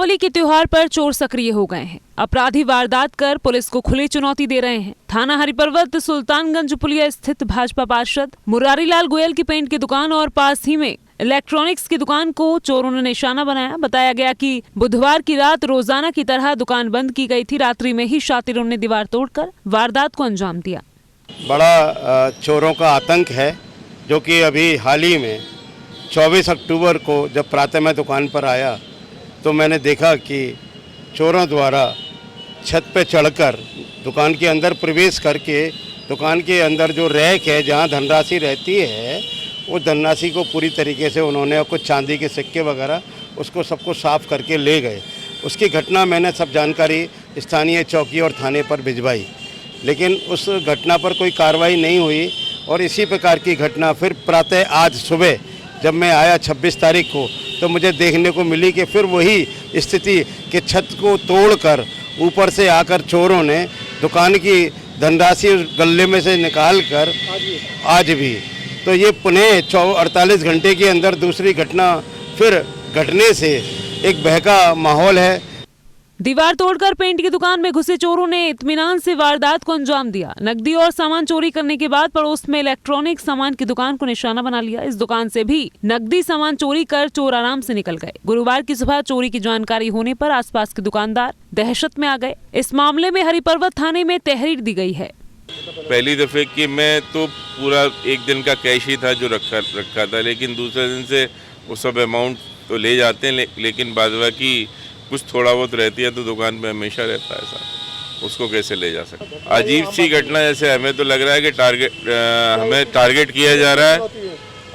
दीपावली के त्योहार पर चोर सक्रिय हो गए हैं। अपराधी वारदात कर पुलिस को खुली चुनौती दे रहे हैं। थाना हरिपर्वत सुल्तानगंज पुलिया स्थित भाजपा पार्षद मुरारीलाल गोयल की पेंट की दुकान और पास ही में इलेक्ट्रॉनिक्स की दुकान को चोरों ने निशाना बनाया। बताया गया कि बुधवार की रात रोजाना की तरह दुकान बंद की गई थी। रात्रि में ही शातिरों ने दीवार तोड़कर वारदात को अंजाम दिया। बड़ा चोरों का आतंक है, जो कि अभी हाल ही में 24 अक्टूबर को जब प्रातः मैं दुकान पर आया तो मैंने देखा कि चोरों द्वारा छत पे चढ़कर दुकान के अंदर प्रवेश करके दुकान के अंदर जो रैक है जहां धनराशि रहती है उस धनराशि को पूरी तरीके से उन्होंने कुछ चांदी के सिक्के वगैरह उसको सबको साफ करके ले गए। उसकी घटना मैंने सब जानकारी स्थानीय चौकी और थाने पर भिजवाई, लेकिन उस घटना पर कोई कार्रवाई नहीं हुई। और इसी प्रकार की घटना फिर प्रातः आज सुबह जब मैं आया 26 तारीख को तो मुझे देखने को मिली कि फिर वही स्थिति कि छत को तोड़कर ऊपर से आकर चोरों ने दुकान की धनराशि गले में से निकाल कर आज भी तो ये पुनः 48 घंटे के अंदर दूसरी घटना फिर घटने से एक बहका माहौल है। दीवार तोड़कर पेंट की दुकान में घुसे चोरों ने इत्मीनान से वारदात को अंजाम दिया। नकदी और सामान चोरी करने के बाद पड़ोस में इलेक्ट्रॉनिक सामान की दुकान को निशाना बना लिया। इस दुकान से भी नकदी सामान चोरी कर चोर आराम से निकल गए। गुरुवार की सुबह चोरी की जानकारी होने पर आसपास के दुकानदार दहशत में आ गए। इस मामले में हरिपर्वत थाने में तहरीर दी गई है। पहली दफे की मैं तो पूरा एक दिन का कैश ही था जो रखा था, लेकिन दूसरे दिन से वो सब अमाउंट तो ले जाते हैं, लेकिन बाद बाकी कुछ थोड़ा बहुत रहती है तो दुकान पे हमेशा रहता है साहब, उसको कैसे ले जा सकते। अजीब सी घटना, जैसे हमें तो लग रहा है कि हमें टारगेट किया जा रहा है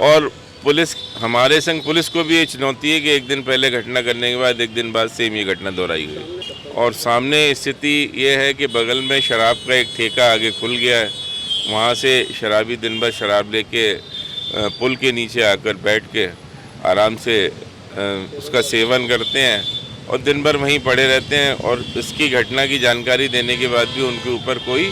और पुलिस हमारे संग पुलिस को भी ये चुनौती है कि एक दिन पहले घटना करने के बाद एक दिन बाद सेम ये घटना दोहराई गई। और सामने स्थिति ये है कि बगल में शराब का एक ठेका आगे खुल गया है, वहाँ से शराबी दिन भर शराब लेके पुल के नीचे आकर बैठ के आराम से उसका सेवन करते हैं और दिन भर वहीं पड़े रहते हैं। और इसकी घटना की जानकारी देने के बाद भी उनके ऊपर कोई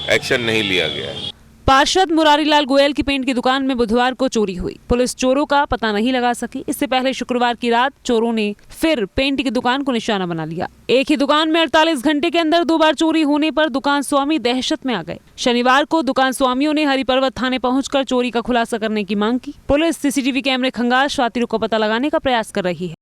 एक्शन नहीं लिया गया है। पार्षद मुरारीलाल गोयल की पेंट की दुकान में बुधवार को चोरी हुई। पुलिस चोरों का पता नहीं लगा सकी। इससे पहले शुक्रवार की रात चोरों ने फिर पेंट की दुकान को निशाना बना लिया। एक ही दुकान में 48 घंटे के अंदर 2 बार चोरी होने पर दुकान स्वामी दहशत में आ गए। शनिवार को दुकान स्वामियों ने हरिपर्वत थाने पहुंचकर चोरी का खुलासा करने की मांग की। पुलिस सीसीटीवी कैमरे खंगाल शातिरों का पता लगाने का प्रयास कर रही है।